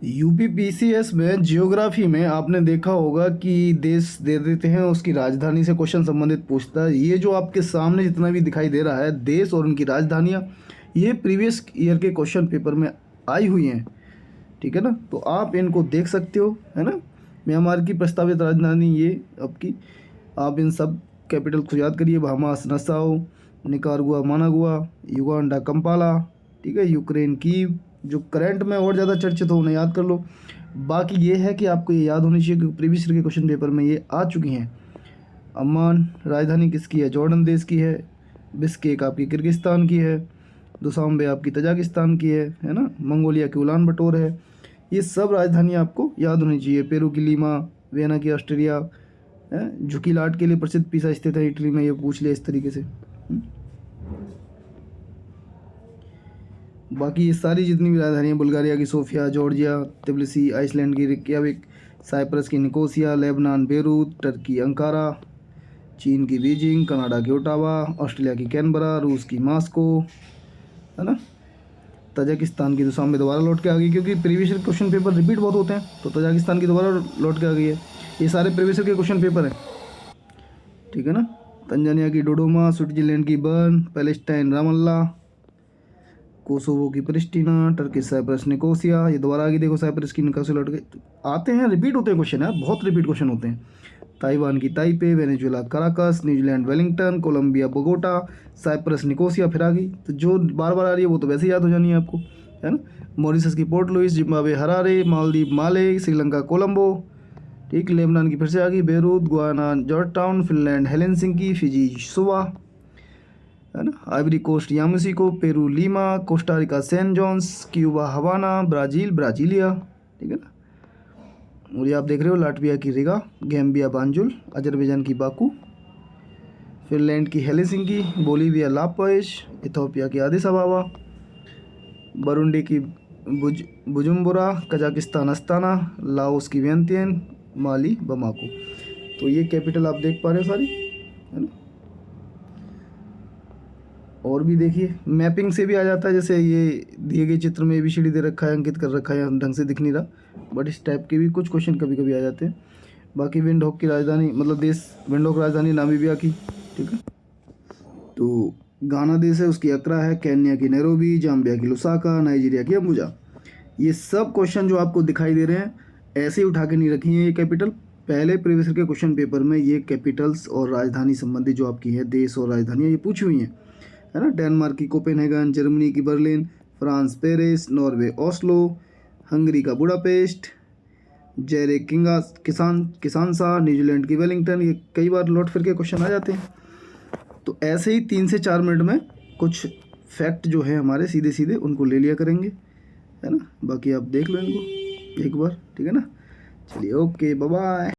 UP PCS में geography में आपने देखा होगा कि देश दे देते हैं, उसकी राजधानी से क्वेश्चन संबंधित पूछता है। ये जो आपके सामने जितना भी दिखाई दे रहा है देश और उनकी राजधानियाँ, ये प्रीवियस ईयर के क्वेश्चन पेपर में आई हुई हैं। ठीक है ना, तो आप इनको देख सकते हो, है ना। म्यांमार की प्रस्तावित राजधानी ये आपकी, आप इन सब कैपिटल को याद करिए। Bahamas Nassau, Nicaragua Managua, Uganda Kampala, ठीक है। यूक्रेन कीव, जो करंट में और ज़्यादा चर्चित हो उन्हें याद कर लो। बाकी ये है कि आपको ये याद होनी चाहिए कि प्रीवियस ईयर के क्वेश्चन पेपर में ये आ चुकी हैं। अम्मान राजधानी किसकी है? जॉर्डन देश की है। बिश्केक आपकी किर्गिस्तान की है। दुशांबे आपकी तजाकिस्तान की है ना। मंगोलिया की उलान बटोर है। ये सब राजधानी आपको याद होनी चाहिए। पेरू की लीमा, वियना की ऑस्ट्रिया, झुकी लाट के लिए प्रसिद्ध पीसा स्थित है इटली में। ये पूछ लिया इस तरीके से। बाकी ये सारी जितनी भी राजधानियाँ, बुल्गारिया की सोफिया, जॉर्जिया तिबिलिसी, आइसलैंड की रिक्याविक, साइप्रस की Nicosia, Lebanon Beirut, Turkey Ankara, चीन की बीजिंग, कनाडा की ओटावा, ऑस्ट्रेलिया की कैनबरा, रूस की मॉस्को, है ना। तजाकिस्तान की दुशांबे दोबारा लौट के आ गई, क्योंकि प्रीवियस क्वेश्चन पेपर रिपीट बहुत होते हैं, तो तजाकिस्तान की दोबारा लौट के आ गई है। ये सारे प्रीवियस के क्वेश्चन पेपर हैं, ठीक है ना। तंजानिया की डोडोमा, स्विट्जरलैंड की बर्न, पैलेस्टाइन रामल्ला, कोसोवो की प्रिस्टिना, टर्की साइप्रस निकोसिया, ये दोबारा आ गई। देखो साइप्रस की निकोसिया लौट गई। आते हैं, रिपीट होते हैं क्वेश्चन यार, बहुत रिपीट क्वेश्चन होते हैं। ताइवान की Taipei, Venezuela Caracas, New Zealand Wellington, Colombia Bogota, Cyprus Nicosia फिर आ गई। तो जो बार बार आ रही है वो तो वैसे ही याद हो जानी है आपको, है ना। मॉरिशस की Port Louis, Zimbabwe Harare, Maldives Male, Sri Lanka Colombo, ठीक। लेबनान की फिर से आ गई Beirut, Guyana Georgetown, Finland Helsinki, Fiji Suva, है ना। Ivory Coast Yamoussoukro, Peru Lima, Costa Rica San John's, Cuba Havana, Brazil Brasilia, ठीक है ना। और ये आप देख रहे हो लाटविया की रिगा, गैम्बिया बांजुल, अजरबैजान की बाकू, फिनलैंड की हेलेसिंकी, बोलीविया लापॉइश, इथोपिया की आदिस अबाबा, बरुंडी की बुजुम्बुरा, कजाकिस्तान अस्ताना, लाओस की वियंतियन, माली बमाको। तो ये कैपिटल आप देख पा रहे हो सारी, है ना। और भी देखिए, मैपिंग से भी आ जाता है। जैसे ये दिए गए चित्र में ABCD दे रखा है, अंकित कर रखा है, ढंग से दिख नहीं रहा, बट इस टाइप के भी कुछ क्वेश्चन कभी कभी आ जाते हैं। बाकी विंडहोक की राजधानी, मतलब देश, विंडहोक राजधानी नामीबिया की, ठीक है। तो गाना देश है, उसकी अक्रा है। केन्या की नैरोबी, जाम्बिया की लुसाका, नाइजीरिया की अबुजा। ये सब क्वेश्चन जो आपको दिखाई दे रहे हैं, ऐसे ही उठा के नहीं रखी हैं ये कैपिटल। पहले प्रीवियस के क्वेश्चन पेपर में ये कैपिटल्स और राजधानी संबंधी जो आपकी है देश और राजधानियाँ, ये पूछी हुई हैं, है ना। डेनमार्क की कोपेनहेगन, जर्मनी की Berlin, France Paris, Norway Oslo, Hungary का बुडापेस्ट, जेरे किसानसा, न्यूजीलैंड की वेलिंगटन। ये कई बार लौट फिर के क्वेश्चन आ जाते हैं। तो ऐसे ही 3 से 4 मिनट में कुछ फैक्ट जो है हमारे सीधे सीधे उनको ले लिया करेंगे, है ना। बाकी आप देख लो इनको एक बार, ठीक है ना। चलिए, ओके, बाय बाय।